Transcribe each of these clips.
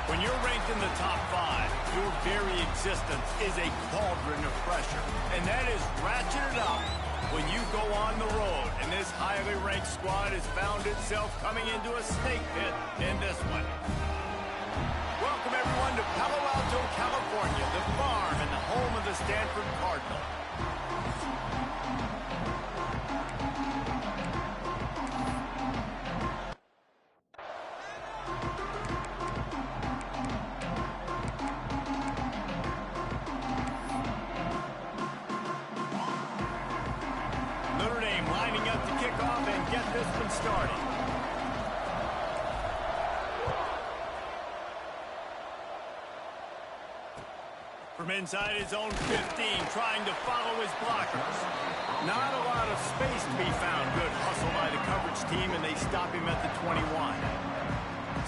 When you're ranked in the top 5, your very existence is a cauldron of pressure. And that is ratcheted up when you go on the road. And this highly ranked squad has found itself coming into a snake pit in this one. Welcome, everyone, to Palo Alto, California, the farm and the home of the Stanford Cardinal. Notre Dame lining up to kick off and get this one started. From inside his own 15, trying to follow his blockers. Not a lot of space to be found. Good hustle by the coverage team, and they stop him at the 21.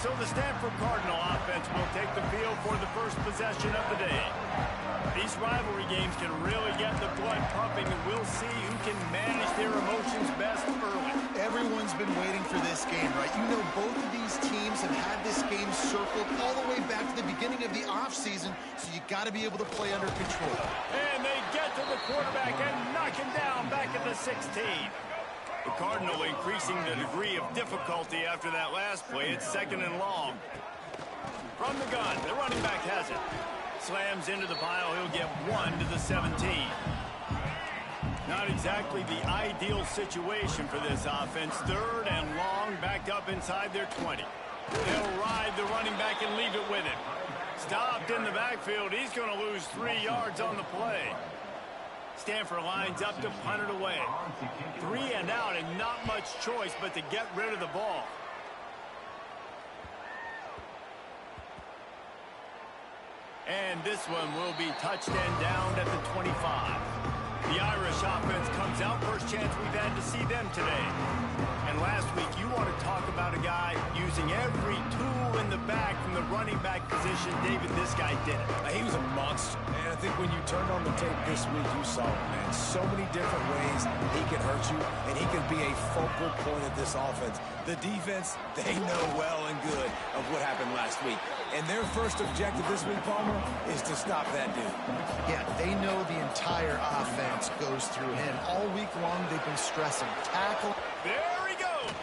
So the Stanford Cardinal offense will take the field for the first possession of the day. These rivalry games can really get the blood pumping, and we'll see who can manage their emotions best early. Everyone's been waiting for this game, right? You know, both of these teams have had this game circled all the way back to the beginning of the offseason, so you got to be able to play under control. And they get to the quarterback and knock him down back at the 16. The Cardinal increasing the degree of difficulty after that last play. It's 2nd and long. From the gun, the running back has it. Slams into the pile. He'll get 1 to the 17. Not exactly the ideal situation for this offense. 3rd and long, backed up inside their 20. They'll ride the running back and leave it with him. Stopped in the backfield. He's going to lose 3 yards on the play. Stanford lines up to punt it away. 3 and out, and not much choice but to get rid of the ball. And this one will be touched and down at the 25. The Irish offense comes out. First chance we've had to see them today. And last week, you want to talk about a guy using every tool in the back from the running back position. David, this guy did it. He was a monster, man. I think when you turned on the tape this week, you saw it, man. So many different ways he can hurt you, and he can be a focal point of this offense. The defense, they know well and good of what happened last week. And their first objective this week, Palmer, is to stop that dude. Yeah, they know the entire offense goes through him. All week long, they've been stressing tackle. There he goes.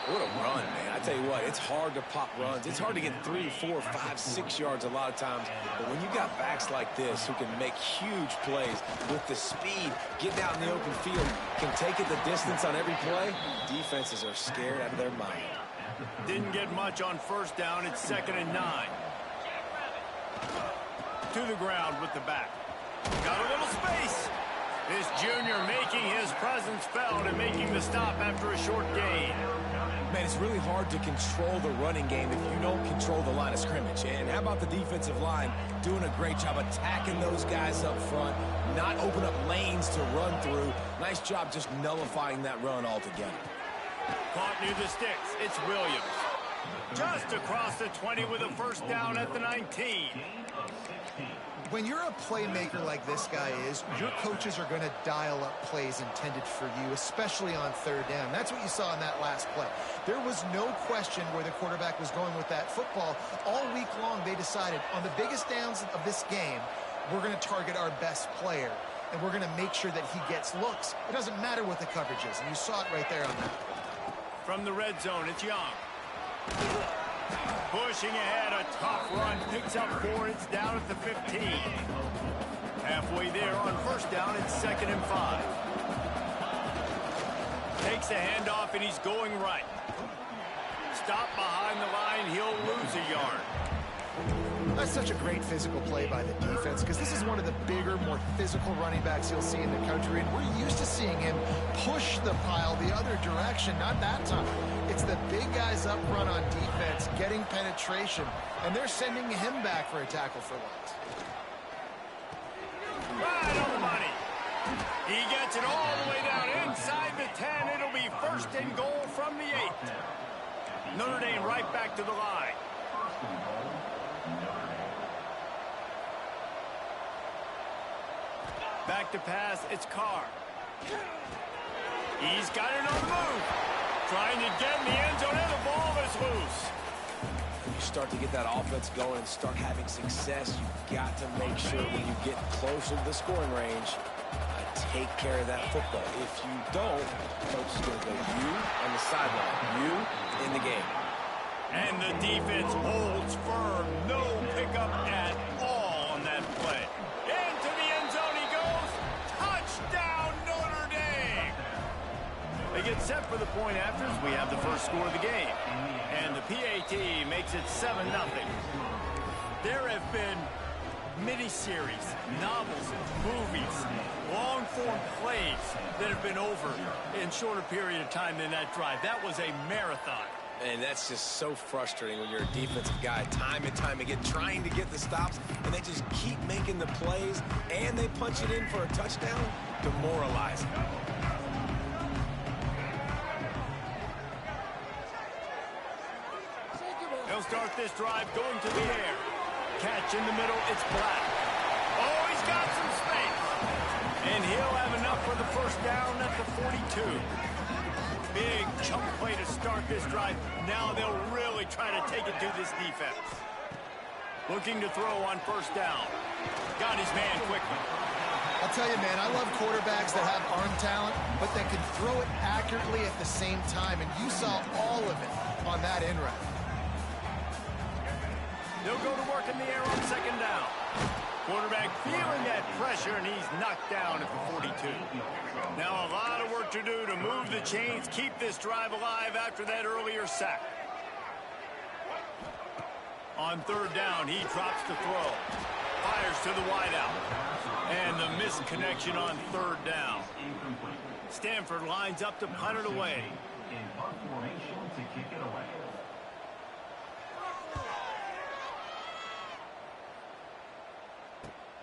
What a run, man. I tell you what, it's hard to pop runs. It's hard to get 3, 4, 5, 6 yards a lot of times. But when you got backs like this who can make huge plays with the speed, getting out in the open field, can take it the distance on every play, defenses are scared out of their mind. Didn't get much on first down. It's 2nd and 9. To the ground with the back. Got a little space. This junior making his presence felt and making the stop after a short gain. Man, it's really hard to control the running game if you don't control the line of scrimmage. And how about the defensive line doing a great job attacking those guys up front, not open up lanes to run through. Nice job just nullifying that run altogether. Caught near the sticks. It's Williams. Just across the 20 with a first down at the 19. When you're a playmaker like this guy is, your coaches are going to dial up plays intended for you, especially on 3rd down. That's what you saw in that last play. There was no question where the quarterback was going with that football. All week long, they decided on the biggest downs of this game, we're going to target our best player, and we're going to make sure that he gets looks. It doesn't matter what the coverage is, and you saw it right there on that play. From the red zone, it's Young. Pushing ahead, a tough run, picks up 4, it's down at the 15. Halfway there on first down, it's 2nd and 5. Takes the handoff, and he's going right. Stop behind the line, he'll lose a yard. That's such a great physical play by the defense because this is one of the bigger, more physical running backs you'll see in the country, and we're used to seeing him push the pile the other direction. Not that time. It's the big guys up front on defense getting penetration, and they're sending him back for a tackle for loss. Right on the money. He gets it all the way down inside the 10. It'll be 1st and goal from the 8. Notre Dame right back to the line. Back to pass, it's Carr. He's got it on the move. Trying to get in the end zone, and the ball is loose. you start to get that offense going and start having success, you've got to make sure when you get closer to the scoring range, take care of that football. If you don't, coach is going to go you on the sideline, you in the game. And the defense holds firm. No pickup at all on that play. Into the end zone he goes. Touchdown, Notre Dame. They get set for the point afters. We have the first score of the game. And the PAT makes it 7-0. There have been miniseries, novels, movies, long-form plays that have been over in shorter period of time than that drive. That was a marathon. And that's just so frustrating when you're a defensive guy, time and time again, trying to get the stops, and they just keep making the plays, and they punch it in for a touchdown. Demoralizing. They'll start this drive going to the air. Catch in the middle, it's Black. Oh, he's got some space. And he'll have enough for the first down at the 42. Big chunk play to start this drive. Now they'll really try to take it to this defense. Looking to throw on first down. Got his man quickly. I'll tell you, man, I love quarterbacks that have arm talent, but that can throw it accurately at the same time. And you saw all of it on that in route. They'll go to work in the air on second down. Quarterback feeling that pressure, and he's knocked down at the 42. Now a lot of work to do to move the chains, keep this drive alive after that earlier sack. On third down, he drops to throw. Fires to the wideout. And the missed connection on third down. Stanford lines up to punt it away.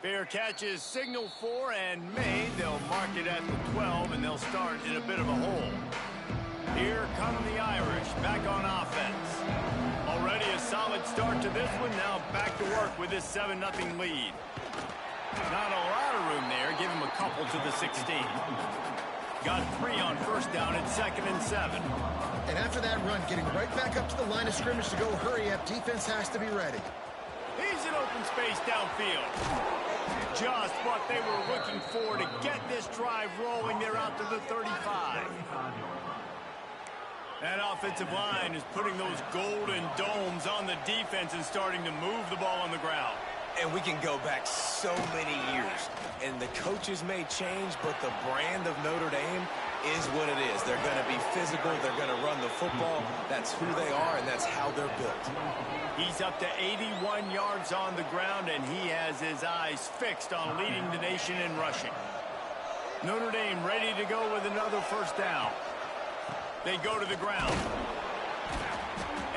Fair catch is signaled for and made. They'll mark it at the 12, and they'll start in a bit of a hole. Here come the Irish, back on offense. Already a solid start to this one. Now back to work with this 7-0 lead. Not a lot of room there. Give him a couple to the 16. Got 3 on first down at 2nd and 7. And after that run, getting right back up to the line of scrimmage to go hurry up, defense has to be ready. He's in open space downfield. Just what they were looking for to get this drive rolling. They're out to the 35. That offensive line is putting those golden domes on the defense and starting to move the ball on the ground. And we can go back so many years. And the coaches may change, but the brand of Notre Dame is what it is. They're going to be physical. They're going to run the football. That's who they are, and that's how they're built. He's up to 81 yards on the ground, and he has his eyes fixed on leading the nation in rushing. Notre Dame ready to go with another first down. They go to the ground.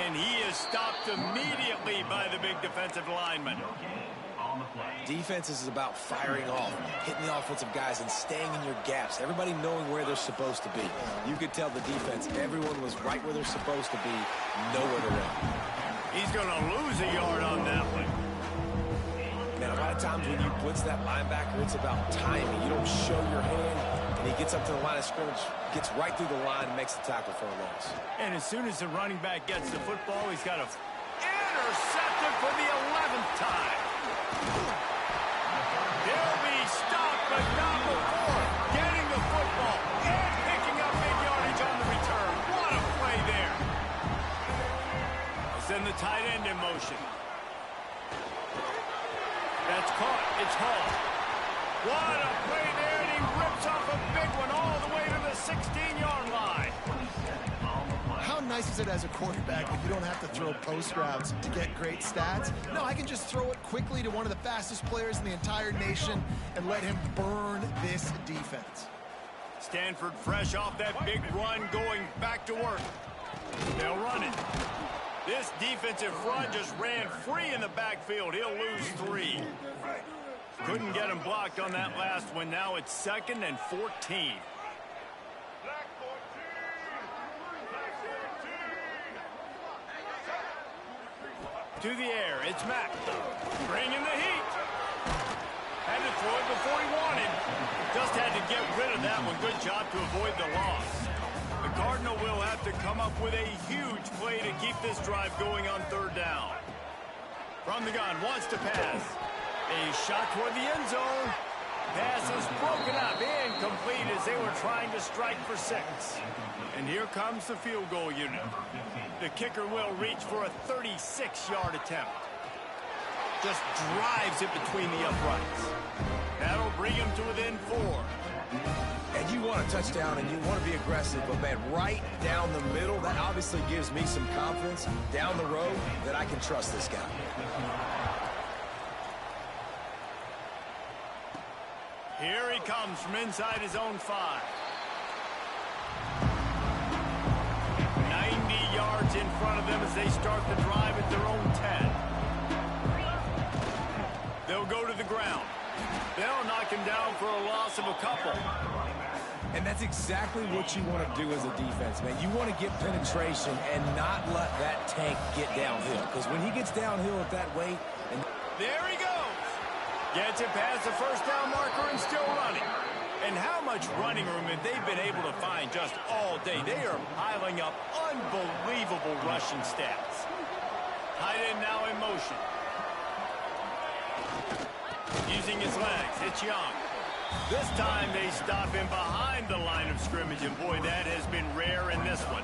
And he is stopped immediately by the big defensive lineman. Defense is about firing off, hitting the offensive guys, and staying in your gaps. Everybody knowing where they're supposed to be. You could tell the defense, everyone was right where they're supposed to be, nowhere to run. He's going to lose a yard on that one. Man, a lot of times when you blitz that linebacker, it's about timing. You don't show your hand, and he gets up to the line of scrimmage, gets right through the line, and makes the tackle for a loss. And as soon as the running back gets the football, he's got to intercept it for the 11th time. He'll be stopped, but not before getting the football and picking up big yardage on the return. What a play there. They send the tight end in motion. That's caught. It's Hall. What a play there, and he rips off a big one all the way to the 16-yard line. How nice is it as a quarterback when you don't have to throw post routes to get great stats? No, I can just throw it quickly to one of the fastest players in the entire nation and let him burn this defense. Stanford fresh off that big run, going back to work. They'll run it. This defensive front just ran free in the backfield. He'll lose 3. Couldn't get him blocked on that last one. Now it's 2nd and 14. To the air, it's Mack. Bringing the heat. Had to throw it before he wanted. Just had to get rid of that one. Good job to avoid the loss. The Cardinal will have to come up with a huge play to keep this drive going on third down. From the gun, wants to pass. A shot toward the end zone. Pass is broken up, incomplete as they were trying to strike for 6. And here comes the field goal unit. The kicker will reach for a 36-yard attempt. Just drives it between the uprights. That'll bring him to within 4. And you want a touchdown and you want to be aggressive, but man, right down the middle, that obviously gives me some confidence down the road that I can trust this guy. Here he comes from inside his own 5. 90 yards in front of them as they start the drive at their own 10. They'll go to the ground. They'll knock him down for a loss of a couple. And that's exactly what you want to do as a defense, man. You want to get penetration and not let that tank get downhill. Because when he gets downhill at that weight... And there he goes. Gets it past the first down marker and still running. And how much running room have they been able to find just all day? They are piling up unbelievable rushing stats. Tight end now in motion. Using his legs, it's Young. This time they stop him behind the line of scrimmage, and boy, that has been rare in this one.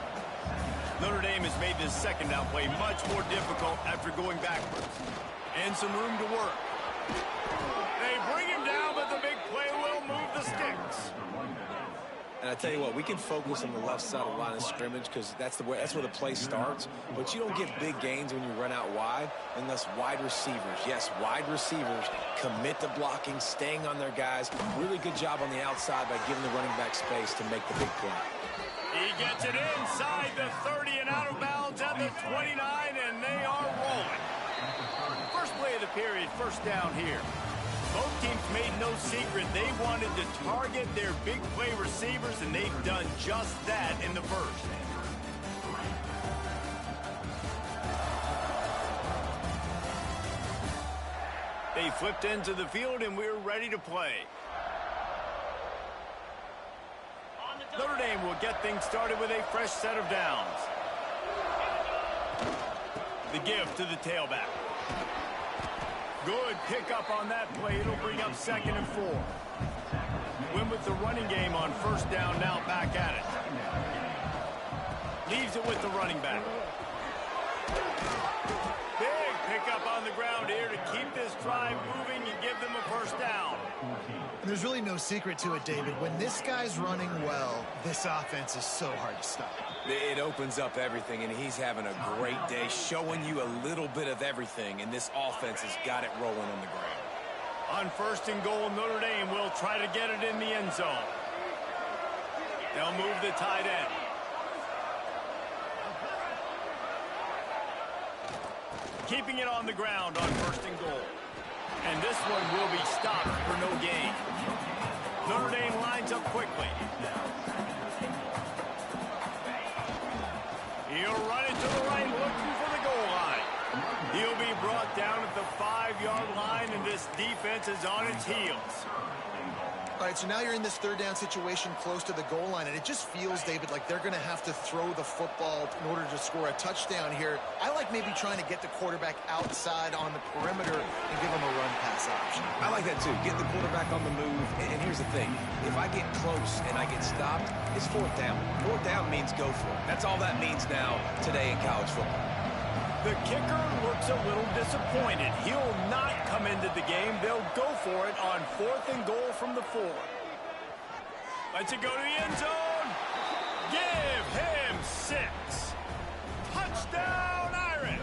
Notre Dame has made this second down play much more difficult after going backwards. And some room to work. They bring him down, but the big play will move the sticks. And I tell you what, we can focus on the left side of the line of scrimmage because that's where the play starts. But you don't get big gains when you run out wide unless wide receivers, yes, wide receivers commit to blocking, staying on their guys. Really good job on the outside by giving the running back space to make the big play. He gets it inside the 30 and out of bounds at the 29, and they are rolling. First play of the period, first down here. Both teams made no secret they wanted to target their big play receivers, and they've done just that in the first. They flipped into the field, and we're ready to play. Notre Dame will get things started with a fresh set of downs. The give to the tailback. Good pickup on that play. It'll bring up 2nd and 4. Win with the running game on first down, now back at it. Leaves it with the running back. Big pickup on the ground here to keep this drive moving and give them a first down. And there's really no secret to it, David. When this guy's running well, this offense is so hard to stop. It opens up everything, and he's having a great day, showing you a little bit of everything, and this offense has got it rolling on the ground. On first and goal, Notre Dame will try to get it in the end zone. They'll move the tight end. Keeping it on the ground on first and goal. And this one will be stopped for no gain. Notre Dame lines up quickly. He'll run it to the right, looking for the goal line. He'll be brought down at the 5-yard line, and this defense is on its heels. All right, so now you're in this third down situation close to the goal line, and it just feels, David, like they're going to have to throw the football in order to score a touchdown here. I like maybe trying to get the quarterback outside on the perimeter and give him a run-pass option. I like that, too. Get the quarterback on the move. And here's the thing. If I get close and I get stopped, it's fourth down. Fourth down means go for it. That's all that means now today in college football. The kicker looks a little disappointed. He'll not come into the game. They'll go for it on 4th and goal from the 4. Let's it go to the end zone. Give him 6. Touchdown, Irish.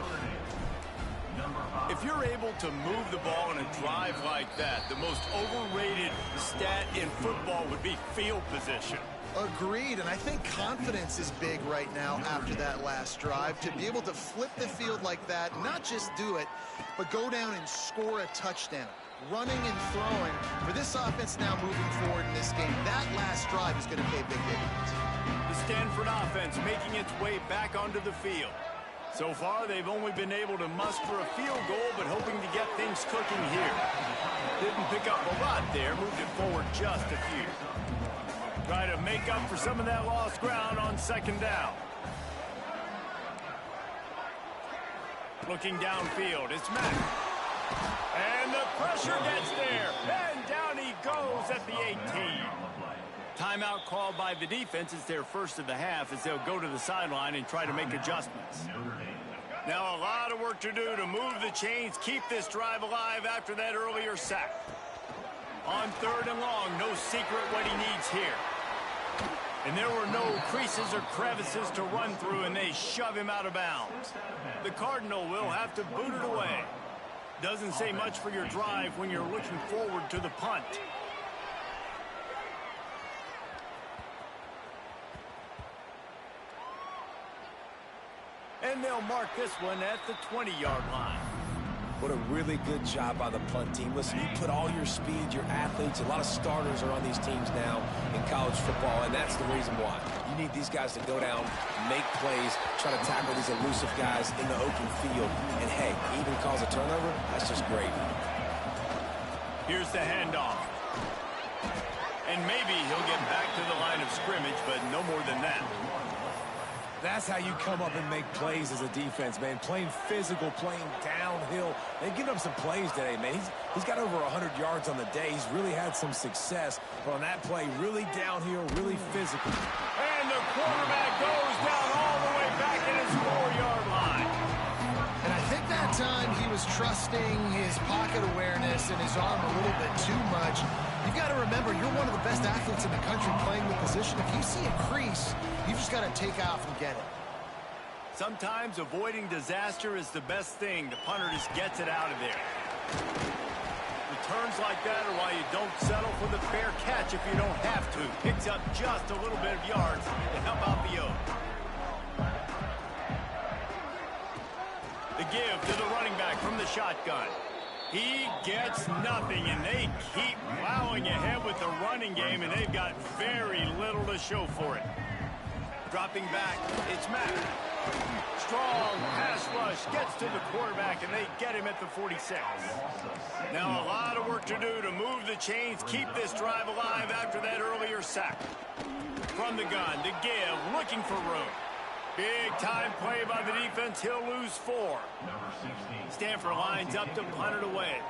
If you're able to move the ball in a drive like that, the most overrated stat in football would be field position. Agreed, and I think confidence is big right now after that last drive. To be able to flip the field like that, not just do it, but go down and score a touchdown. Running and throwing, for this offense now moving forward in this game, that last drive is going to pay big dividends. The Stanford offense making its way back onto the field. So far, they've only been able to muster a field goal, but hoping to get things cooking here. Didn't pick up a lot there, moved it forward just a few. Try to make up for some of that lost ground on second down. Looking downfield, it's Mack. And the pressure gets there. And down he goes at the 18. Timeout called by the defense. It's their first of the half as they'll go to the sideline and try to make adjustments. Now a lot of work to do to move the chains, keep this drive alive after that earlier sack. On third and long, no secret what he needs here. And there were no creases or crevices to run through, and they shove him out of bounds. The Cardinal will have to boot it away. Doesn't say much for your drive when you're looking forward to the punt. And they'll mark this one at the 20-yard line. What a really good job by the punt team. Listen, you put all your speed, your athletes, a lot of starters are on these teams now in college football, and that's the reason why. You need these guys to go down, make plays, try to tackle these elusive guys in the open field. And, hey, even cause a turnover, that's just great. Here's the handoff. And maybe he'll get back to the line of scrimmage, but no more than that. That's how you come up and make plays as a defense, man. Playing physical, playing downhill. They've given up some plays today, man. He's got over 100 yards on the day. He's really had some success. But on that play, really downhill, really physical. And the quarterback goes down all the way back at his 4-yard line. And I think that time he was trusting his pocket awareness and his arm a little bit too much. You've got to remember, you're one of the best athletes in the country playing the position. If you see a crease, you just got to take off and get it. Sometimes avoiding disaster is the best thing. The punter just gets it out of there. Returns like that are why you don't settle for the fair catch if you don't have to. Picks up just a little bit of yards to help out the Oak. The give to the running back from the shotgun. He gets nothing, and they keep plowing ahead with the running game, and they've got very little to show for it. Dropping back, it's Mack. Strong pass rush gets to the quarterback, and they get him at the 46. Now a lot of work to do to move the chains, keep this drive alive after that earlier sack. From the gun, the give, looking for room. Big time play by the defense. He'll lose 4. Stanford lines up to punt it away.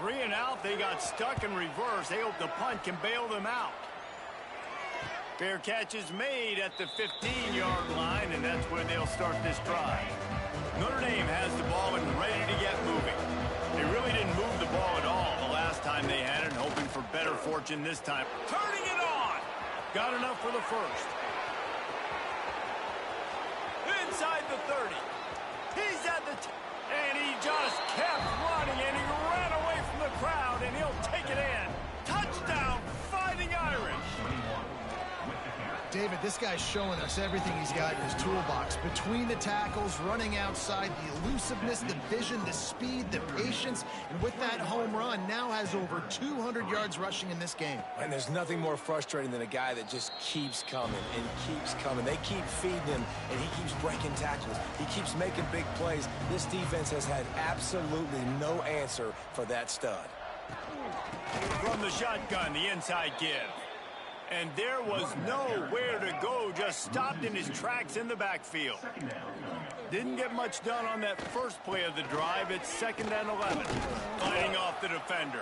3 and out. They got stuck in reverse. They hope the punt can bail them out. Fair catch is made at the 15-yard line, and that's where they'll start this drive. Notre Dame has the ball and ready to get moving. They really didn't move the ball at all the last time they had it, hoping for better fortune this time. Turning it on! Got enough for the first. Inside the 30. He's at the and he just kept running, and he ran away from the crowd, and he'll take it in. Touchdown, Fighting Irish. David, this guy's showing us everything he's got in his toolbox. Between the tackles, running outside, the elusiveness, the vision, the speed, the patience, and with that home run, now has over 200 yards rushing in this game. And there's nothing more frustrating than a guy that just keeps coming and keeps coming. They keep feeding him, and he keeps breaking tackles. He keeps making big plays. This defense has had absolutely no answer for that stud. From the shotgun, the inside give. And there was nowhere to go, just stopped in his tracks in the backfield. Didn't get much done on that first play of the drive. It's 2nd and 11. Fighting off the defender.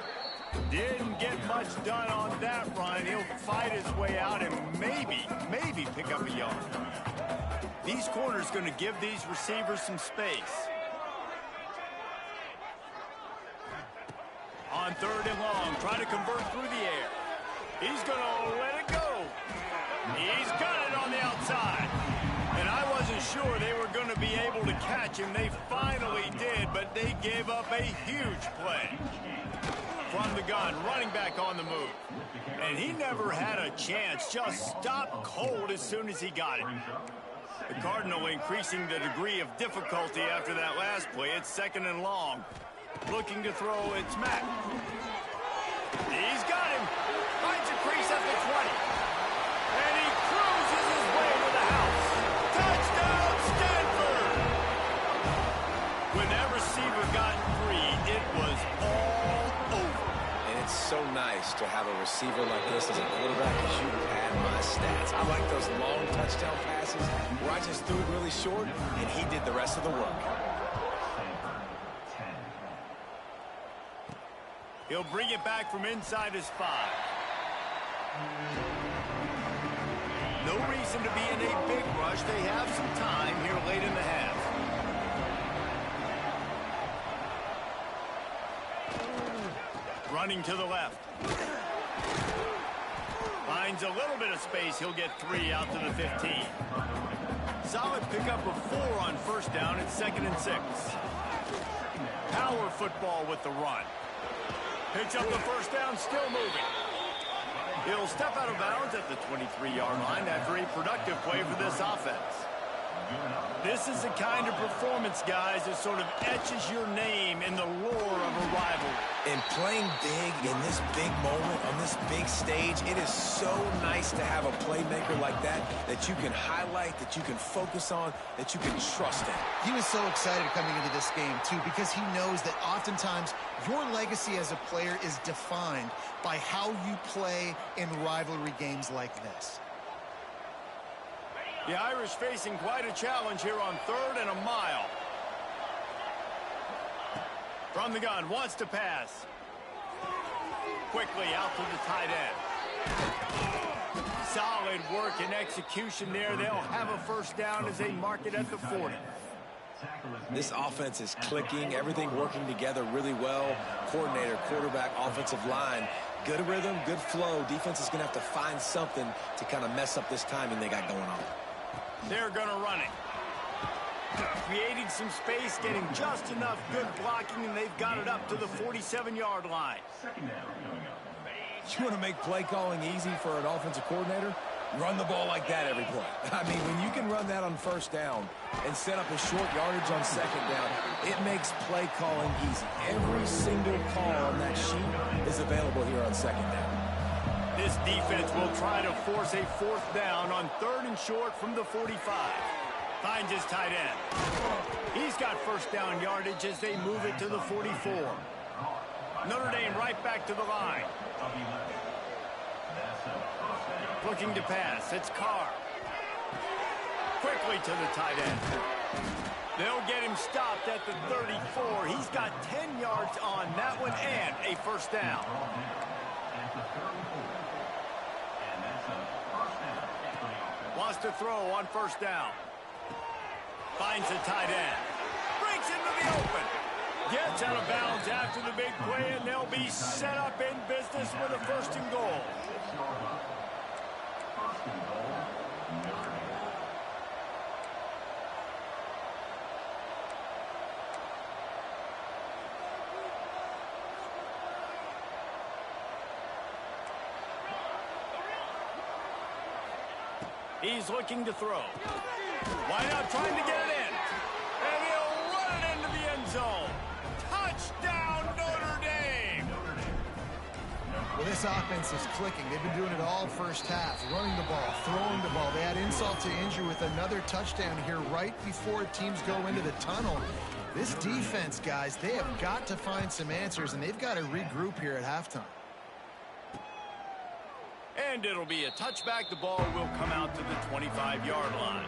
Didn't get much done on that run. He'll fight his way out and maybe pick up a yard. These corners going to give these receivers some space. On 3rd and long, trying to convert through the air. He's going to let it go. He's got it on the outside. And I wasn't sure they were going to be able to catch him. They finally did, but they gave up a huge play. From the gun, running back on the move. And he never had a chance. Just stopped cold as soon as he got it. The Cardinal increasing the degree of difficulty after that last play. It's 2nd and long. Looking to throw, it's Mack. He's got him. Finds a crease at the 20. And he cruises his way to the house. Touchdown, Stanford! When that receiver got free, it was all over. And it's so nice to have a receiver like this as a quarterback because you pad my stats. I like those long touchdown passes where I just threw it really short, and he did the rest of the work. He'll bring it back from inside his 5. No reason to be in a big rush. They have some time here late in the half. Running to the left. Finds a little bit of space. He'll get 3 out to the 15. Solid pickup of 4 on first down. It's 2nd and 6. Power football with the run. Picks up the first down, still moving. He'll step out of bounds at the 23-yard line after a productive play for this offense. This is the kind of performance, guys, that sort of etches your name in the lore of a rivalry. And playing big in this big moment, on this big stage, it is so nice to have a playmaker like that that you can highlight, that you can focus on, that you can trust in. He was so excited coming into this game, too, because he knows that oftentimes your legacy as a player is defined by how you play in rivalry games like this. The Irish facing quite a challenge here on 3rd and a mile. From the gun, wants to pass. Quickly out to the tight end. Solid work and execution there. They'll have a first down as they mark it at the 40. This offense is clicking, everything working together really well. Coordinator, quarterback, offensive line. Good rhythm, good flow. Defense is going to have to find something to kind of mess up this timing they got going on. They're going to run it. Creating some space, getting just enough good blocking, and they've got it up to the 47-yard line. You want to make play calling easy for an offensive coordinator? Run the ball like that every play. I mean, when you can run that on first down and set up a short yardage on second down, it makes play calling easy. Every single call on that sheet is available here on second down. This defense will try to force a 4th down on 3rd and short from the 45. Finds his tight end. He's got first down yardage as they move it to the 44. Notre Dame right back to the line. Looking to pass. It's Carr. Quickly to the tight end. They'll get him stopped at the 34. He's got 10 yards on that one and a first down. Wants to throw on first down. Finds the tight end. Breaks into the open. Gets out of bounds after the big play, and they'll be set up in business with a 1st and goal. He's looking to throw. Why not trying to get it in? And he'll run it into the end zone. Touchdown, Notre Dame! Well, this offense is clicking. They've been doing it all first half. Running the ball, throwing the ball. They had insult to injury with another touchdown here right before teams go into the tunnel. This defense, guys, they have got to find some answers, and they've got to regroup here at halftime. And it'll be a touchback. The ball will come out to the 25-yard line.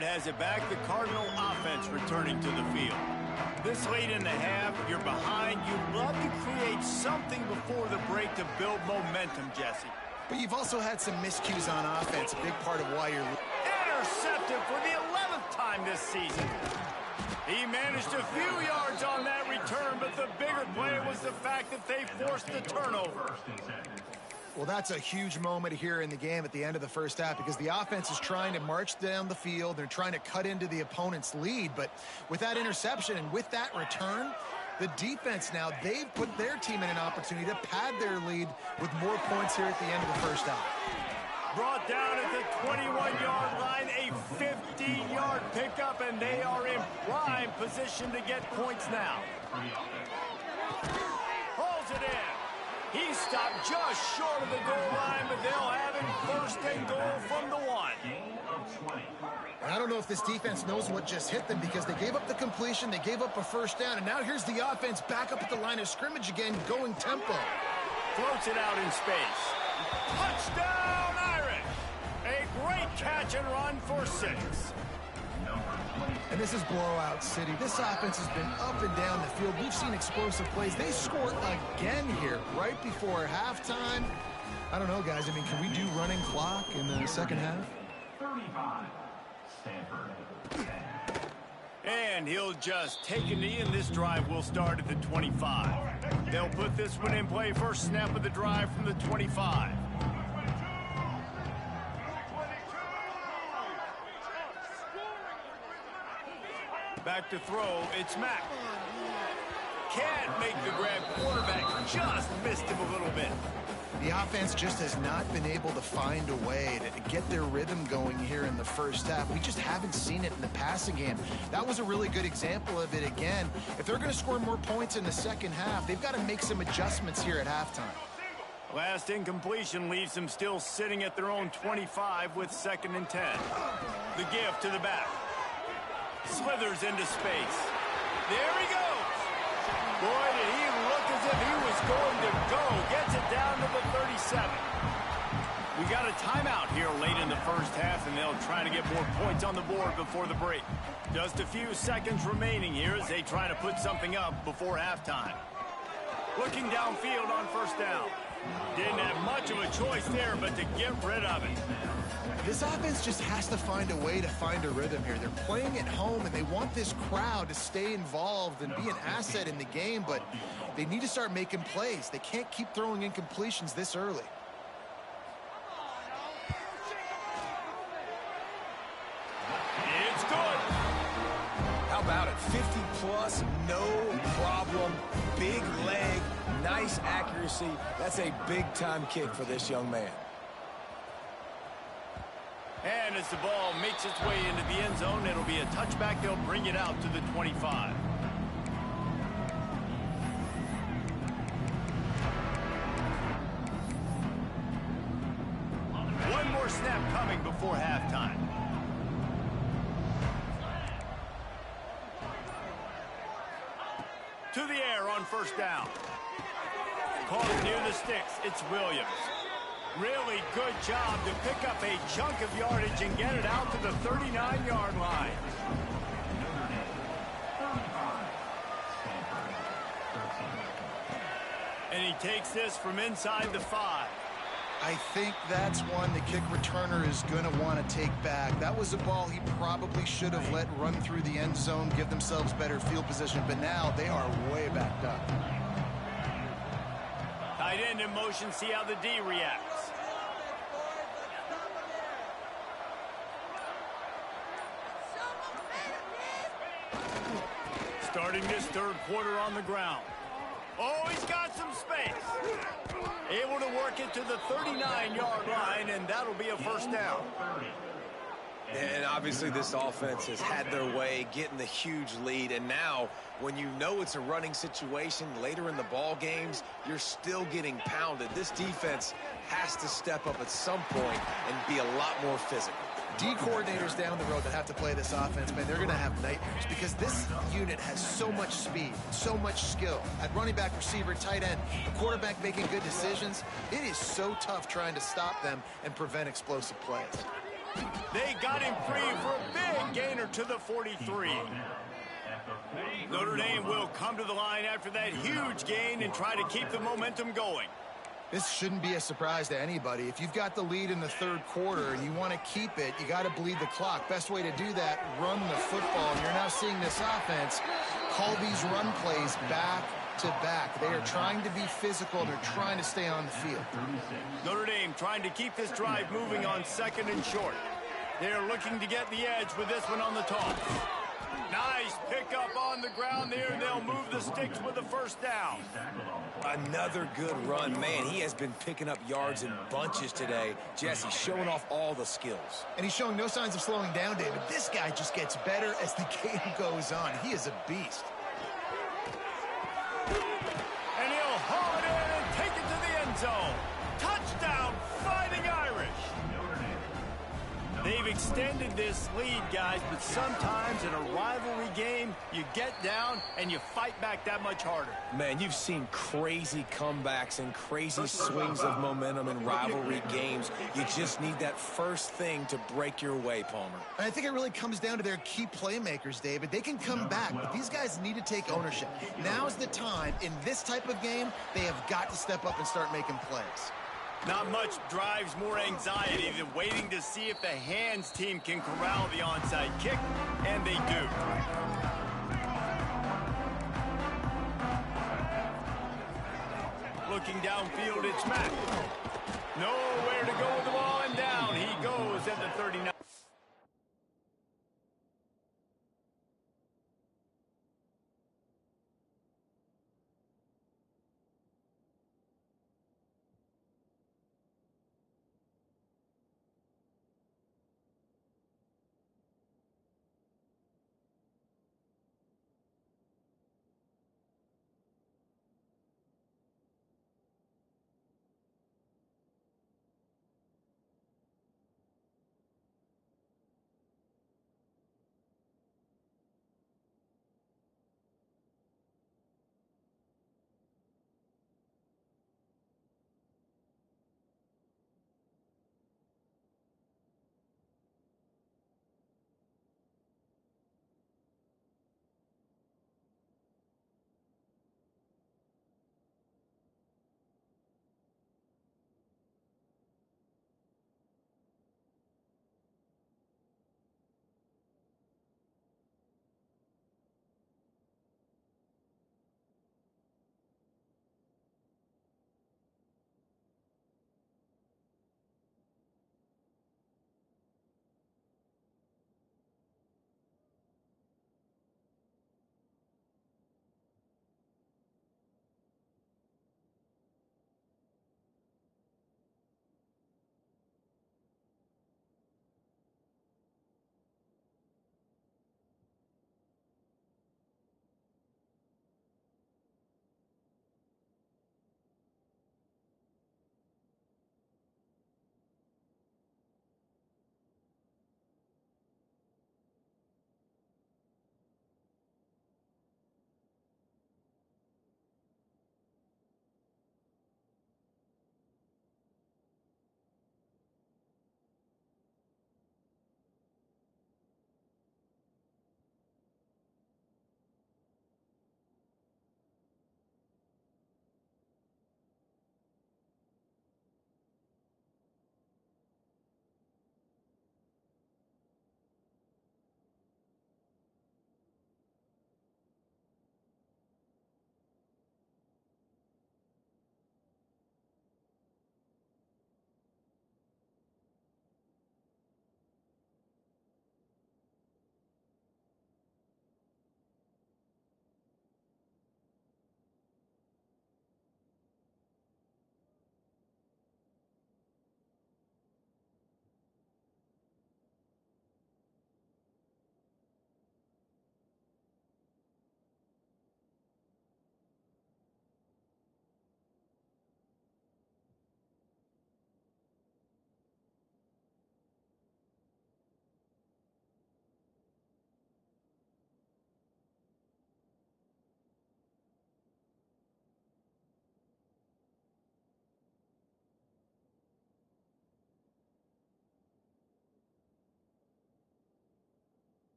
Has it back. The Cardinal offense returning to the field. This late in the half, you're behind. You'd love to create something before the break to build momentum, Jesse. But you've also had some miscues on offense, a big part of why you're... Intercepted for the time this season. He managed a few yards on that return, but the bigger play was the fact that they forced the turnover. Well, that's a huge moment here in the game at the end of the first half because the offense is trying to march down the field. They're trying to cut into the opponent's lead, but with that interception and with that return, the defense now, they've put their team in an opportunity to pad their lead with more points here at the end of the first half. Brought down at the 21-yard line, a 50-yard pickup, and they are in prime position to get points now. Pulls it in. He stopped just short of the goal line, but they'll have him first and goal from the 1. And I don't know if this defense knows what just hit them because they gave up the completion, they gave up a first down, and now here's the offense back up at the line of scrimmage again, going tempo. Floats it out in space. Touchdown, Irish! A great catch and run for 6. And this is blowout city. This offense has been up and down the field. We've seen explosive plays. They scored again here right before halftime. I don't know, guys. I mean, can we do running clock in the second half? 35, Stanford. And he'll just take a knee, and this drive will start at the 25. They'll put this one in play first snap of the drive from the 25. Back to throw, it's Mack. Can't make the grab. Quarterback just missed him a little bit. The offense just has not been able to find a way to get their rhythm going here in the first half. We just haven't seen it in the passing game. That was a really good example of it again. If they're going to score more points in the second half, they've got to make some adjustments here at halftime. Last incompletion leaves them still sitting at their own 25 with 2nd and 10. The give to the back. Slithers into space. There he goes. Boy, did he look as if he was going to go. Gets it down to the 37. We got a timeout here late in the first half, and they'll try to get more points on the board before the break. Just a few seconds remaining here as they try to put something up before halftime. Looking downfield on first down. Didn't have much of a choice there, but to get rid of it. This offense just has to find a way to find a rhythm here. They're playing at home, and they want this crowd to stay involved and be an asset in the game, but they need to start making plays. They can't keep throwing incompletions this early. It's good. How about it? 50-plus, no problem. Big leg, nice accuracy. That's a big-time kick for this young man. And as the ball makes its way into the end zone, it'll be a touchback. They'll bring it out to the 25. One more snap coming before halftime. To the air on first down. Caught near the sticks. It's Williams. Really good job to pick up a chunk of yardage and get it out to the 39-yard line. And he takes this from inside the 5. I think that's one the kick returner is going to want to take back. That was a ball he probably should have let run through the end zone, give themselves better field position, but now they are way backed up. Tight end in motion, see how the D reacts. Starting this third quarter on the ground. Oh, he's got some space. Able to work it to the 39-yard line, and that'll be a first down. And obviously this offense has had their way getting the huge lead, and now when you know it's a running situation later in the ball games, you're still getting pounded. This defense has to step up at some point and be a lot more physical. D coordinators down the road that have to play this offense, man, they're going to have nightmares because this unit has so much speed, so much skill. At running back, receiver, tight end, the quarterback making good decisions. It is so tough trying to stop them and prevent explosive plays. They got him free for a big gainer to the 43. Notre Dame will come to the line after that huge gain and try to keep the momentum going. This shouldn't be a surprise to anybody. If you've got the lead in the third quarter and you want to keep it, you got to bleed the clock. Best way to do that, run the football. And you're now seeing this offense call these run plays back to back. They are trying to be physical. They're trying to stay on the field. Notre Dame trying to keep this drive moving on 2nd and short. They're looking to get the edge with this one on the toss. Nice pickup on the ground there, and they'll move the sticks with the first down. Another good run. Man, he has been picking up yards in bunches today. Jesse showing off all the skills. And he's showing no signs of slowing down, David. This guy just gets better as the game goes on. He is a beast. And he'll haul it in and take it to the end zone. Touchdown, Fighting Irish. They've extended this lead, guys, but sometimes in a rivalry game, you get down and you fight back that much harder. Man, you've seen crazy comebacks and crazy swings of momentum in rivalry games. You just need that first thing to break your way, Palmer. And I think it really comes down to their key playmakers, David. They can come back, but these guys need to take ownership. Now's the time. In this type of game, they have got to step up and start making plays. Not much drives more anxiety than waiting to see if the hands team can corral the onside kick, and they do. Looking downfield, it's Mack. Nowhere to go with the ball, and down he goes at the 39.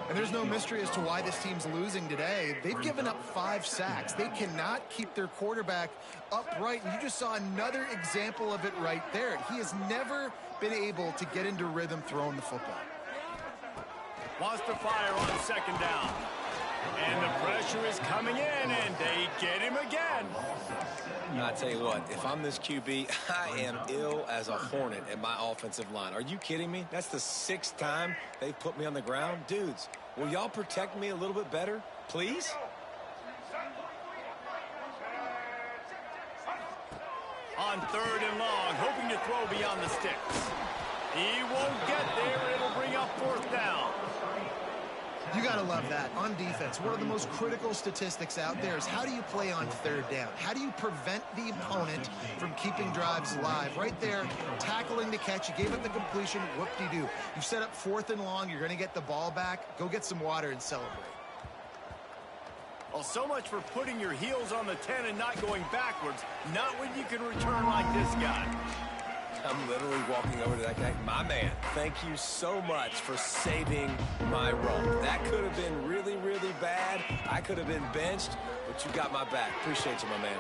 And there's no mystery as to why this team's losing today. They've given up 5 sacks. They cannot keep their quarterback upright. And you just saw another example of it right there. He has never been able to get into rhythm throwing the football. Wants to fire on 2nd down. And the pressure is coming in, and they get him again. I tell you what, if I'm this QB, I am ill as a hornet at my offensive line. Are you kidding me? That's the 6th time they've put me on the ground. Dudes, will y'all protect me a little bit better, please? On 3rd and long, hoping to throw beyond the sticks. He won't get there. It'll bring up 4th down. You got to love that. On defense, one of the most critical statistics out there is how do you play on 3rd down? How do you prevent the opponent from keeping drives alive? Right there, tackling the catch. You gave up the completion. Whoop-de-doo. You set up 4th and long. You're going to get the ball back. Go get some water and celebrate. Well, so much for putting your heels on the 10 and not going backwards. Not when you can return like this guy. I'm literally walking over to that guy. My man, thank you so much for saving my run. That could have been really, really bad. I could have been benched, but you got my back. Appreciate you, my man.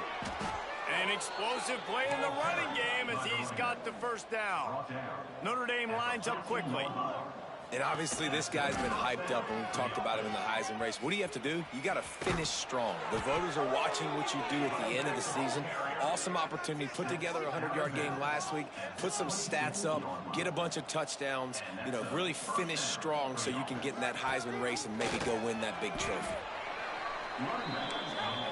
An explosive play in the running game as he's got the 1st down. Notre Dame lines up quickly. And obviously this guy's been hyped up, and we've talked about him in the Heisman race. What do you have to do? You got to finish strong. The voters are watching what you do at the end of the season. Awesome opportunity. Put together a 100-yard game last week. Put some stats up. Get a bunch of touchdowns. You know, really finish strong so you can get in that Heisman race and maybe go win that big trophy.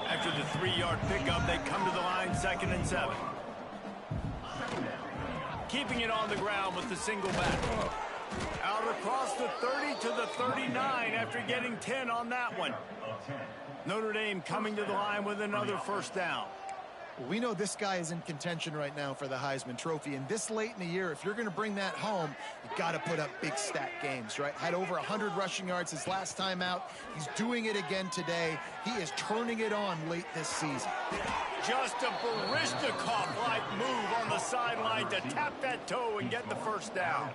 After the 3-yard pickup, they come to the line 2nd and 7. Keeping it on the ground with the single back. Out across the 30 to the 39 after getting 10 on that one. Notre Dame coming to the line with another 1st down. We know this guy is in contention right now for the Heisman Trophy, and this late in the year, if you're going to bring that home, you got to put up big stat games, right? Had over 100 rushing yards his last time out. He's doing it again today. He is turning it on late this season. Just a Barishnikov-like move on the sideline to tap that toe and get the 1st down.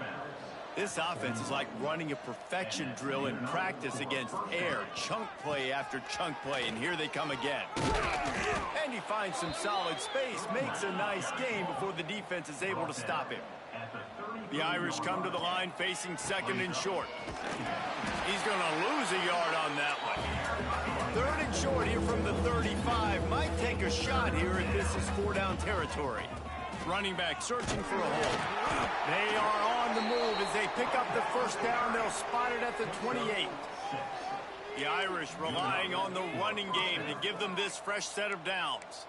This offense is like running a perfection drill in practice against air, chunk play after chunk play, and here they come again. And he finds some solid space, makes a nice gain before the defense is able to stop him. The Irish come to the line facing 2nd and short. He's going to lose a yard on that one. 3rd and short here from the 35. Might take a shot here if this is 4-down territory. Running back searching for a hole. They are on the move as they pick up the 1st down. They'll spot it at the 28. The Irish relying on the running game to give them this fresh set of downs.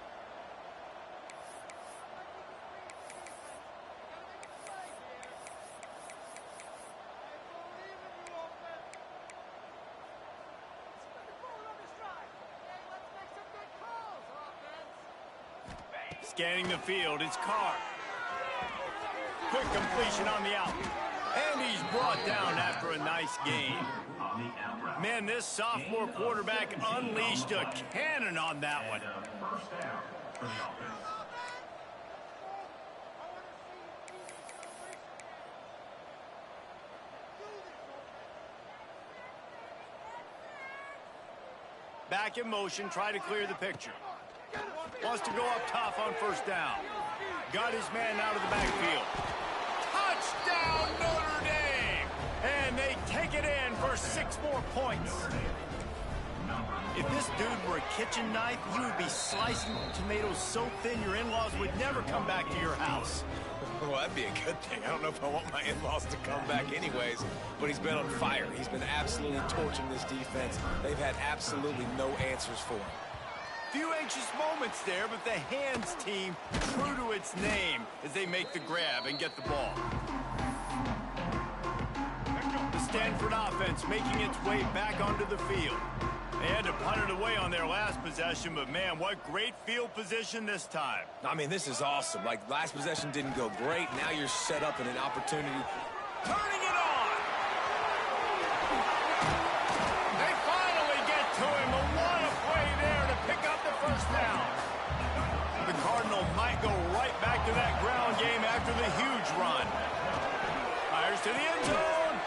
Scanning the field, it's Carr. Quick completion on the out. And he's brought down after a nice gain. Man, this sophomore quarterback unleashed a cannon on that one. Back in motion, try to clear the picture. Wants to go up tough on 1st down. Got his man out of the backfield. Touchdown, Notre Dame! And they take it in for 6 more points. If this dude were a kitchen knife, you would be slicing tomatoes so thin your in-laws would never come back to your house. Well, that'd be a good thing. I don't know if I want my in-laws to come back anyways, but he's been on fire. He's been absolutely torching this defense. They've had absolutely no answers for him. Few anxious moments there, but the hands team true to its name as they make the grab and get the ball. The Stanford offense making its way back onto the field. They had to punt it away on their last possession, but man, what great field position this time. I mean, this is awesome. Like, last possession didn't go great. Now you're set up in an opportunity. Turning it on! They finally get to him, but what a play there to pick up the 1st down. The Cardinal might go right back to that ground game after the huge run. Fires to the end zone,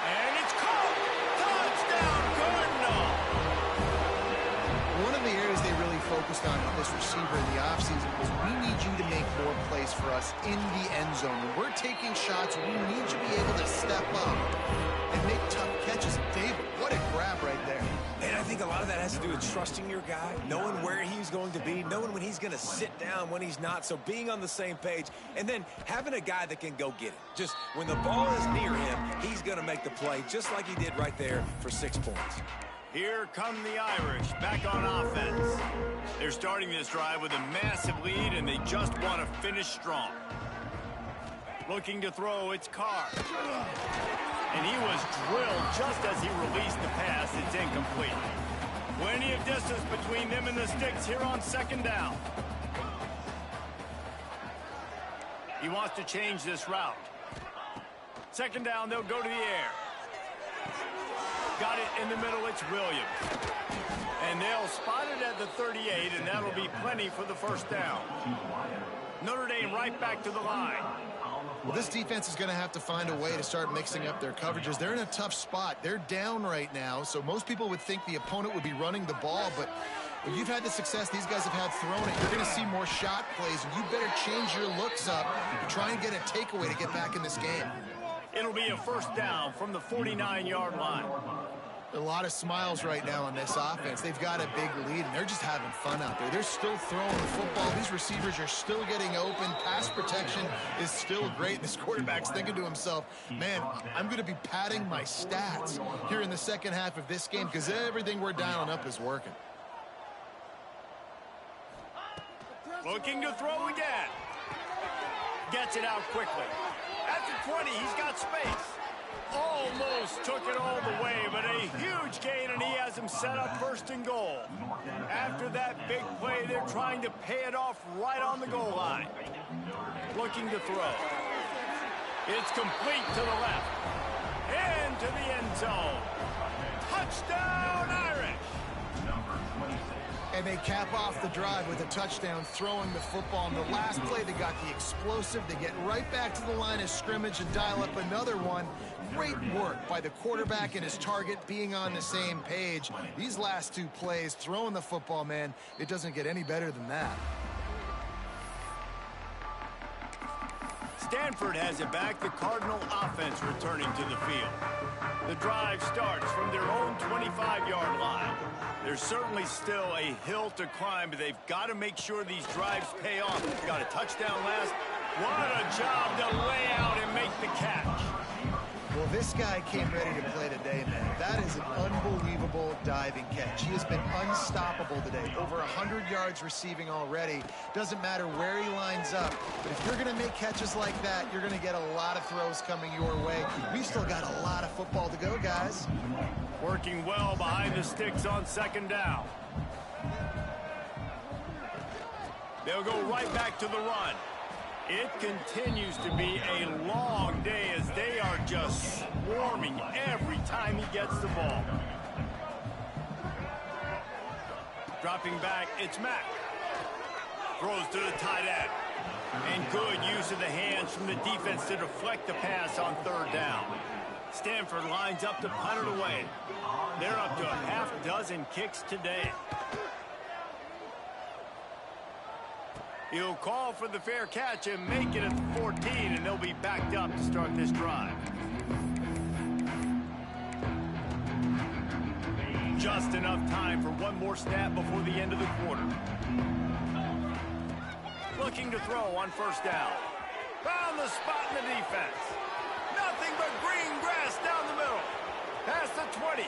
and it's caught! Touchdown! focused on with this receiver in the offseason was we need you to make more plays for us in the end zone. When we're taking shots, we need you to be able to step up and make tough catches. David, what a grab right there. And I think a lot of that has to do with trusting your guy, knowing where he's going to be, knowing when he's going to sit down, when he's not. So being on the same page, and then having a guy that can go get it. Just when the ball is near him, he's going to make the play, just like he did right there for 6 points. Here come the Irish back on offense. They're starting this drive with a massive lead, and they just want to finish strong. Looking to throw, it's Carr. And he was drilled just as he released the pass. It's incomplete. Plenty of distance between them and the sticks here on 2nd down. He wants to change this route. 2nd down, they'll go to the air. Got it in the middle, it's Williams. And they'll spot it at the 38, and that'll be plenty for the 1st down. Notre Dame right back to the line. Well, this defense is going to have to find a way to start mixing up their coverages. They're in a tough spot. They're down right now, so most people would think the opponent would be running the ball, but if you've had the success these guys have had throwing it, you're going to see more shot plays, and you better change your looks up and try and get a takeaway to get back in this game. It'll be a 1st down from the 49-yard line. A lot of smiles right now on this offense. They've got a big lead, and they're just having fun out there. They're still throwing the football. These receivers are still getting open. Pass protection is still great. This quarterback's thinking to himself, man, I'm going to be padding my stats here in the 2nd half of this game because everything we're dialing up is working. Looking to throw again. Gets it out quickly. At the 20, he's got space. Almost took it all the way, but a huge gain, and he has him set up 1st and goal. After that big play, they're trying to pay it off right on the goal line. Looking to throw. It's complete to the left. Into the end zone. Touchdown, Irish! And they cap off the drive with a touchdown, throwing the football. In the last play, they got the explosive. They get right back to the line of scrimmage and dial up another one. Great work by the quarterback and his target being on the same page. These last 2 plays, throwing the football, man, it doesn't get any better than that. Stanford has it back. The Cardinal offense returning to the field. The drive starts from their own 25-yard line. There's certainly still a hill to climb, but they've got to make sure these drives pay off. Got a touchdown last. What a job to lay out and make the catch. Well, this guy came ready to play today, man. That is an unbelievable diving catch. He has been unstoppable today. Over 100 yards receiving already. Doesn't matter where he lines up. But if you're going to make catches like that, you're going to get a lot of throws coming your way. We've still got a lot of football to go, guys. Working well behind the sticks on 2nd down. They'll go right back to the run. It continues to be a long day as they are just swarming every time he gets the ball. Dropping back, it's Mack. Throws to the tight end. And good use of the hands from the defense to deflect the pass on 3rd down. Stanford lines up to punt it away. They're up to a half-dozen kicks today. He'll call for the fair catch and make it at the 14, and they'll be backed up to start this drive. Just enough time for one more snap before the end of the quarter. Looking to throw on 1st down. Found the spot in the defense. Nothing but green grass down the middle. Past the 20.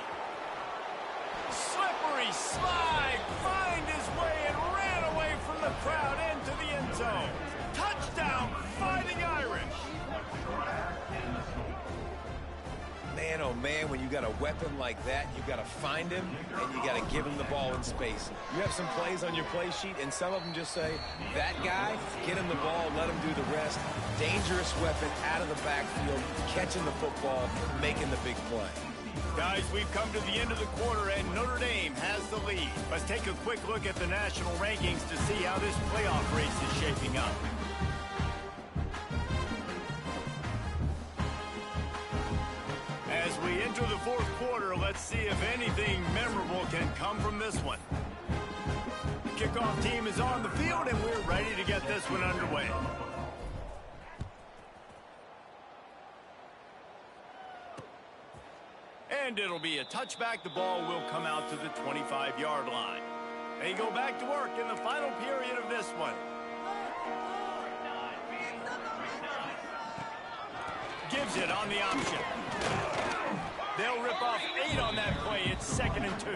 Slippery slide. Find his way and ran away from the crowd into the end zone. Touchdown, Fighting Irish. Man, oh man, when you got a weapon like that, you got to find him and you got to give him the ball in space. You have some plays on your play sheet, and some of them just say, that guy, get him the ball, let him do the rest. Dangerous weapon out of the backfield, catching the football, making the big play. Guys, we've come to the end of the quarter, and Notre Dame has the lead. Let's take a quick look at the national rankings to see how this playoff race is shaping up. As we enter the 4th quarter, let's see if anything memorable can come from this one. kickoff team is on the field, and we're ready to get this one underway. And it'll be a touchback. The ball will come out to the 25-yard line. They go back to work in the final period of this one. Gives it on the option. They'll rip off 8 on that play. It's 2nd and 2.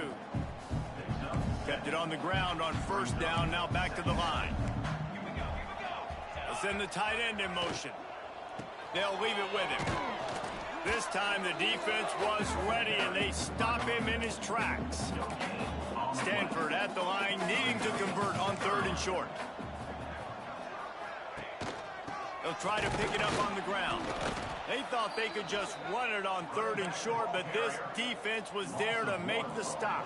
Kept it on the ground on first down. Now back to the line. They'll send the tight end in motion. They'll leave it with him. This time the defense was ready, and they stop him in his tracks. Stanford at the line, needing to convert on 3rd and short. They'll try to pick it up on the ground. They thought they could just run it on 3rd and short, but this defense was there to make the stop.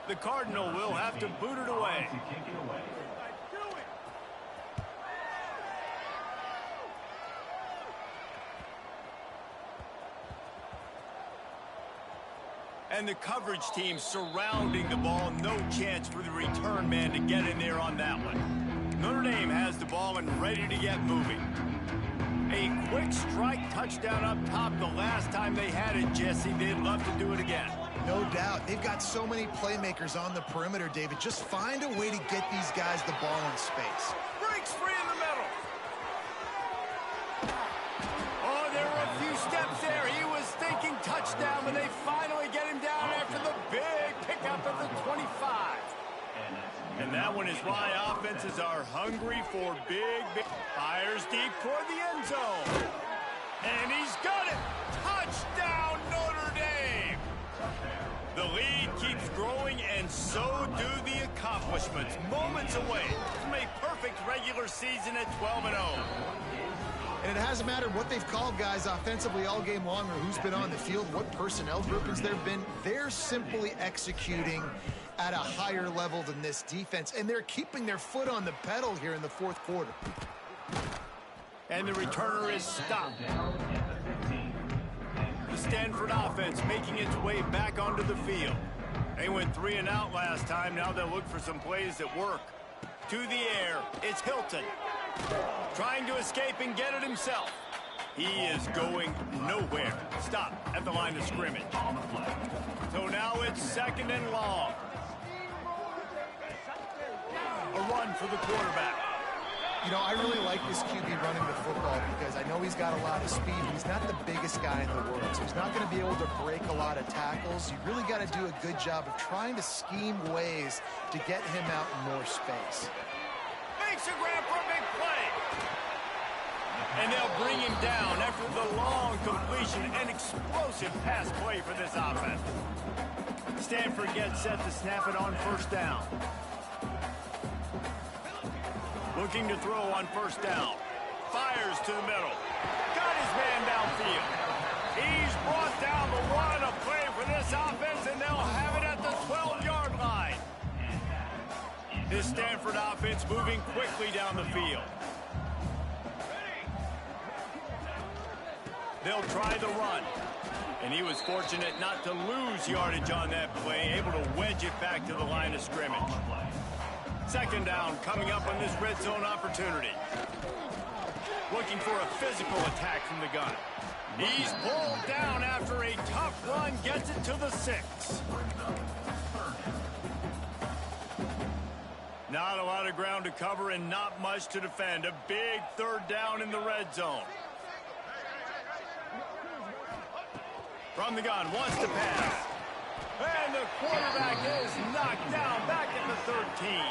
The Cardinal will have to boot it away. And the coverage team surrounding the ball. No chance for the return man to get in there on that one. Notre Dame has the ball and ready to get moving. A quick strike touchdown up top the last time they had it, Jesse. They'd love to do it again. No doubt. They've got so many playmakers on the perimeter, David. Just find a way to get these guys the ball in space. Breaks free in the middle. Oh, there were a few steps there. He was thinking touchdown, but they finally get him down after the big pickup at the 25. And that one is why offenses are hungry for big. Fires deep toward the end zone. And he's got it. Touchdown, Notre Dame. The lead keeps growing, and so do the accomplishments. Moments away from a perfect regular season at 12-0. And it hasn't mattered what they've called guys offensively all game long or who's been on the field, what personnel groupings there have been. They're simply executing at a higher level than this defense, and they're keeping their foot on the pedal here in the 4th quarter. And the returner is stopped. The Stanford offense making its way back onto the field. They went 3 and out last time. Now they'll look for some plays that work. To the air, it's Hilton. Trying to escape and get it himself. He is going nowhere. Stop at the line of scrimmage. So now it's 2nd and long. A run for the quarterback. You know, I really like this QB running the football because I know he's got a lot of speed, but he's not the biggest guy in the world, so he's not going to be able to break a lot of tackles. You really got to do a good job of trying to scheme ways to get him out in more space. Makes a grab for a big play. And they'll bring him down after the long completion. An explosive pass play for this offense. Stanford gets set to snap it on 1st down. Looking to throw on 1st down. Fires to the middle. Got his man downfield. He's brought down the one. A play for this offense, and they'll have it at the 12-yard line. This Stanford offense moving quickly down the field. They'll try the run. And he was fortunate not to lose yardage on that play, able to wedge it back to the line of scrimmage. 2nd down coming up on this red zone opportunity. Looking for a physical attack from the gun. He's pulled down after a tough run, gets it to the 6. Not a lot of ground to cover and not much to defend. A big 3rd down in the red zone. From the gun, wants to pass. And the quarterback is knocked down back at the 13.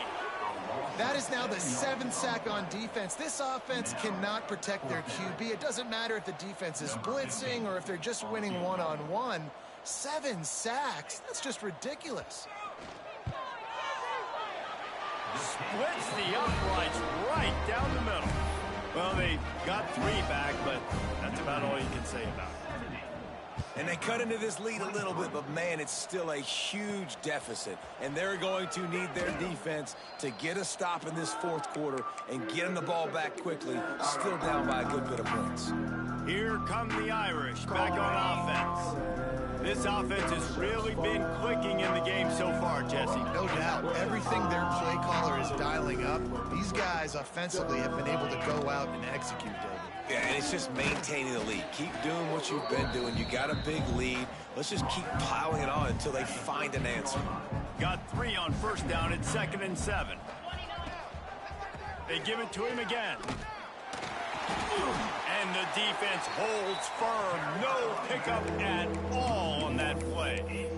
That is now the 7th sack on defense. This offense cannot protect their QB. It doesn't matter if the defense is blitzing or if they're just winning one-on-one. 7 sacks, that's just ridiculous. Splits the uprights right down the middle. Well, they got 3 back, but that's about all you can say about it. And they cut into this lead a little bit, but, man, it's still a huge deficit. And they're going to need their defense to get a stop in this 4th quarter and get them the ball back quickly, still down by a good bit of points. Here come the Irish back on offense. This offense has really been clicking in the game so far, Jesse. No doubt. Everything their play caller is dialing up, these guys offensively have been able to go out and execute, David. Yeah, and it's just maintaining the lead. Keep doing what you've been doing. You got a big lead. Let's just keep piling it on until they find an answer. Got 3 on first down at 2nd and 7. They give it to him again. And the defense holds firm. No pickup at all on that play.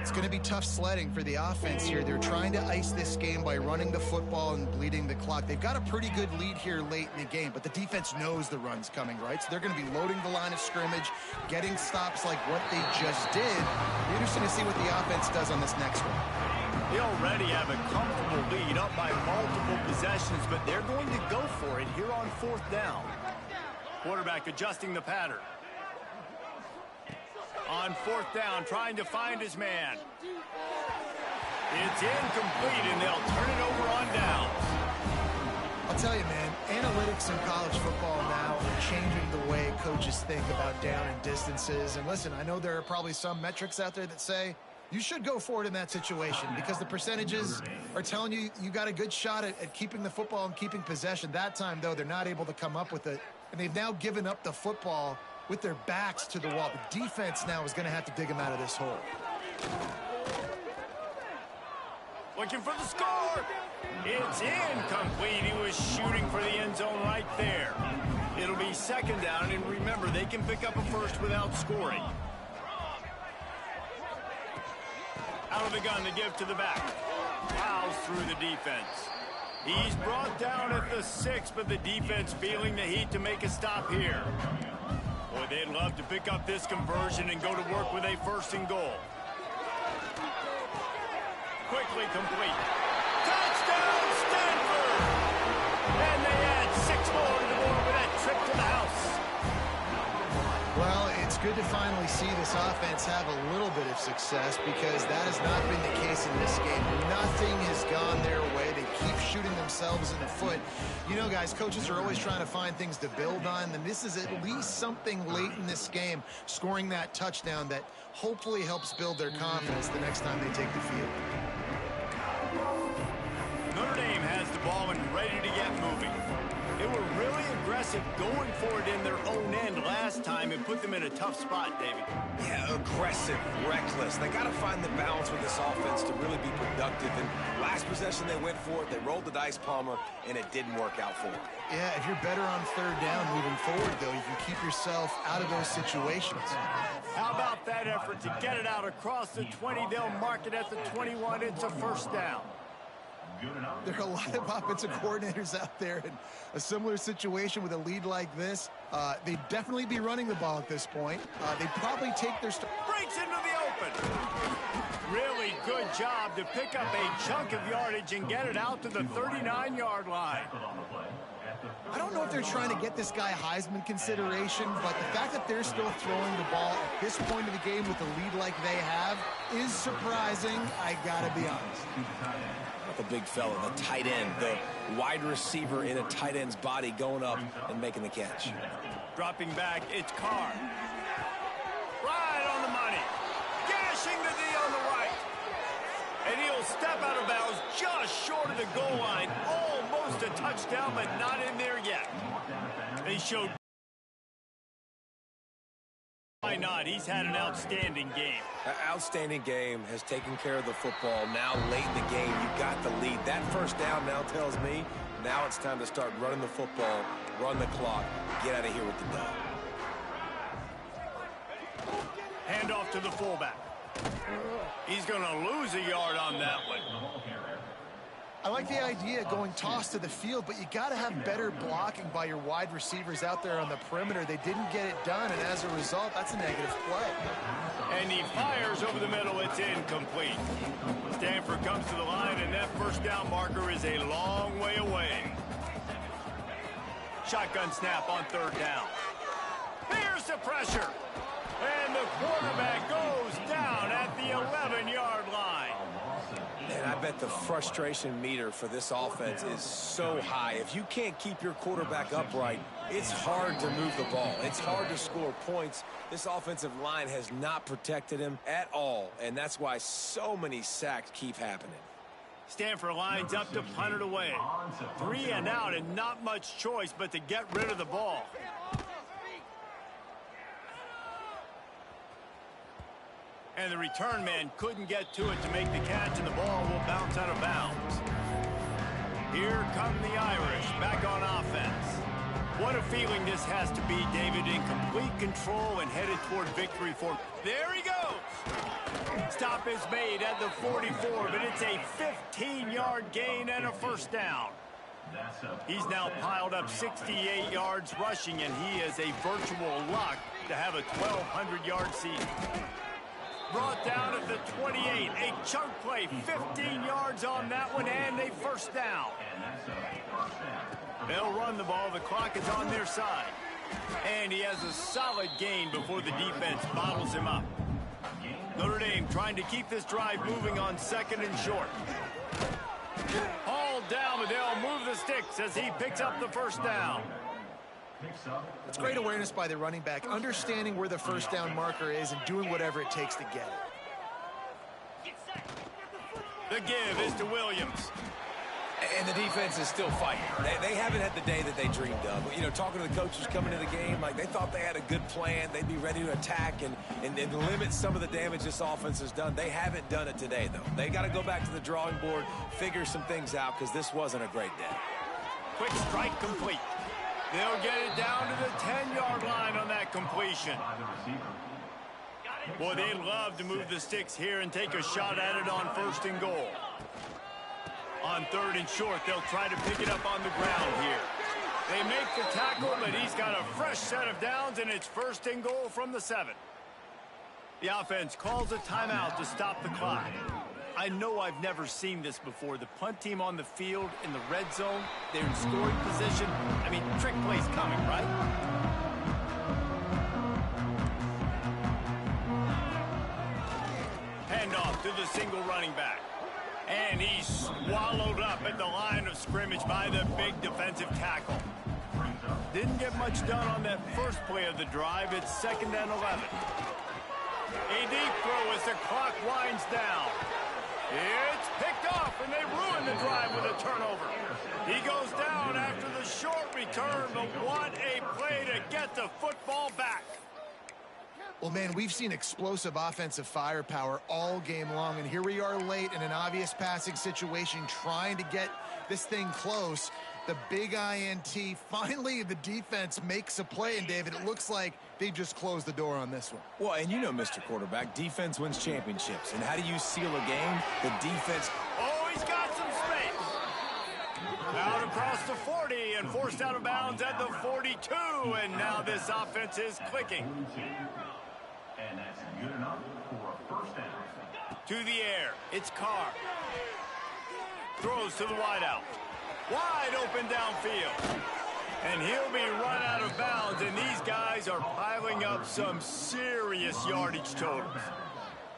It's going to be tough sledding for the offense here. They're trying to ice this game by running the football and bleeding the clock. They've got a pretty good lead here late in the game, but the defense knows the run's coming, right? So they're going to be loading the line of scrimmage, getting stops like what they just did. It'll be interesting to see what the offense does on this next one. They already have a comfortable lead up by multiple possessions, but they're going to go for it here on 4th down. Quarterback adjusting the pattern. On 4th down, trying to find his man. It's incomplete, and they'll turn it over on downs. I'll tell you, man, analytics in college football now are changing the way coaches think about down and distances. And listen, I know there are probably some metrics out there that say you should go for it in that situation because the percentages are telling you you got a good shot at keeping the football and keeping possession. That time, though, they're not able to come up with it, and they've now given up the football with their backs to the wall. The defense now is going to have to dig them out of this hole. Looking for the score. It's incomplete. He was shooting for the end zone right there. It'll be 2nd down, and remember, they can pick up a first without scoring. Out of the gun to give to the back. Plows through the defense. He's brought down at the 6, but the defense feeling the heat to make a stop here. Boy, they'd love to pick up this conversion and go to work with a 1st and goal. Quickly complete. Touchdown, Stanford! And they add 6 more to the board with that trip to the house. Well, it's good to finally see this offense have a little bit of success because that has not been the case in this game. Nothing has gone their way. They keep shooting themselves in the foot. You know, guys, coaches are always trying to find things to build on, and this is at least something late in this game, scoring that touchdown that hopefully helps build their confidence the next time they take the field. Notre Dame has the ball and ready to get moving. They were really aggressive going for it in their own end last time and put them in a tough spot, David. Yeah, aggressive, reckless. They got to find the balance with this offense to really be productive. And last possession they went for it, they rolled the dice, Palmer, and it didn't work out for them. Yeah, if you're better on 3rd down moving forward, though, you can keep yourself out of those situations. How about that effort to get it out across the 20? They'll mark it at the 21. It's a 1st down. There are a lot of offensive coordinators out there in a similar situation with a lead like this. They'd definitely be running the ball at this point. They'd probably take their... Breaks into the open. Really good job to pick up a chunk of yardage and get it out to the 39-yard line. I don't know if they're trying to get this guy Heisman consideration, but the fact that they're still throwing the ball at this point of the game with the lead like they have is surprising, I gotta be honest. The big fella, the tight end, the wide receiver in a tight end's body going up and making the catch. Dropping back, it's Carr. Right on the money. Gashing the D on the right. And he'll step out of bounds just short of the goal line. Almost a touchdown, but not in there yet. They showed... Why not? He's had an outstanding game. An outstanding game, has taken care of the football. Now late in the game, you got the lead. That 1st down now tells me now it's time to start running the football, run the clock, get out of here with the dub. Hand off to the fullback. He's going to lose a yard on that one. I like the idea of going toss to the field, but you got to have better blocking by your wide receivers out there on the perimeter. They didn't get it done, and as a result, that's a negative play. And he fires over the middle. It's incomplete. Stanford comes to the line, and that 1st down marker is a long way away. Shotgun snap on 3rd down. Here's the pressure. And the quarterback goes down at the 11-yard line. And I bet the frustration meter for this offense is so high. If you can't keep your quarterback upright, it's hard to move the ball. It's hard to score points. This offensive line has not protected him at all, and that's why so many sacks keep happening. Stanford lines up to punt it away. 3 and out, and not much choice but to get rid of the ball. And the return man couldn't get to it to make the catch, and the ball will bounce out of bounds. Here come the Irish back on offense. What a feeling this has to be, David, in complete control and headed toward victory for... There he goes! Stop is made at the 44, but it's a 15-yard gain and a first down. He's now piled up 68 yards rushing, and he is a virtual lock to have a 1,200-yard season. Brought down at the 28, a chunk play, 15 yards on that one, and a first down. They'll run the ball. The clock is on their side. And he has a solid gain before the defense bottles him up. Notre Dame trying to keep this drive moving on 2nd and short. Hauled down, but they'll move the sticks as he picks up the first down. It's great awareness by the running back, understanding where the first down marker is and doing whatever it takes to get it. The give is to Williams. And the defense is still fighting. They haven't had the day that they dreamed of. You know, talking to the coaches coming into the game, like they thought they had a good plan. They'd be ready to attack and limit some of the damage this offense has done. They haven't done it today, though. They got to go back to the drawing board, figure some things out, because this wasn't a great day. Quick strike complete. They'll get it down to the 10-yard line on that completion. Boy, they love to move the sticks here and take a shot at it on 1st and goal. On 3rd and short, they'll try to pick it up on the ground here. They make the tackle, but he's got a fresh set of downs, and it's 1st and goal from the 7. The offense calls a timeout to stop the clock. I know I've never seen this before. The punt team on the field in the red zone, they're in scoring position. I mean, trick play's coming, right? Handoff to the single running back. And he's swallowed up at the line of scrimmage by the big defensive tackle. Didn't get much done on that first play of the drive. It's 2nd and 11. A deep throw as the clock winds down. It's picked off, and they ruin the drive with a turnover. He goes down after the short return, but what a play to get the football back. Well, man, we've seen explosive offensive firepower all game long, and here we are late in an obvious passing situation trying to get this thing close. The big INT, finally the defense makes a play, and David, it looks like they just closed the door on this one. Well, and you know, Mr. Quarterback, defense wins championships. And how do you seal a game? The defense. Oh, he's got some space. Out across the 40 and forced out of bounds at the 42, and now this offense is clicking. And that's good enough for a first down. To the air, it's Carr. Throws to the wideout. Wide open downfield. And he'll be run out of bounds, and these guys are piling up some serious yardage totals.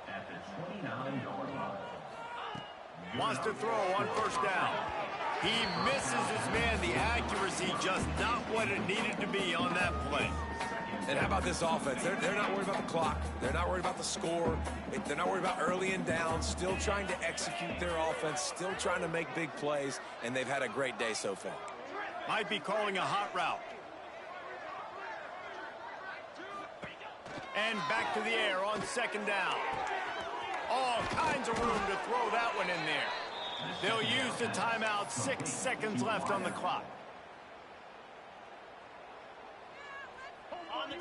At the 29-yard line. Wants to throw on 1st down. He misses his man. The accuracy just not what it needed to be on that play. And how about this offense? They're not worried about the clock. They're not worried about the score. They're not worried about early and down. Still trying to execute their offense. Still trying to make big plays. And they've had a great day so far. Might be calling a hot route. And back to the air on 2nd down. All kinds of room to throw that one in there. They'll use the timeout. 6 seconds left on the clock.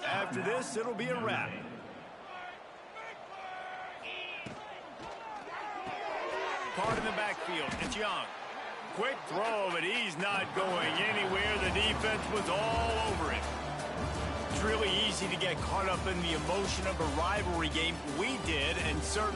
After this, it'll be a wrap. Caught in the backfield. It's Young. Quick throw, but he's not going anywhere. The defense was all over it. It's really easy to get caught up in the emotion of a rivalry game. We did, and certainly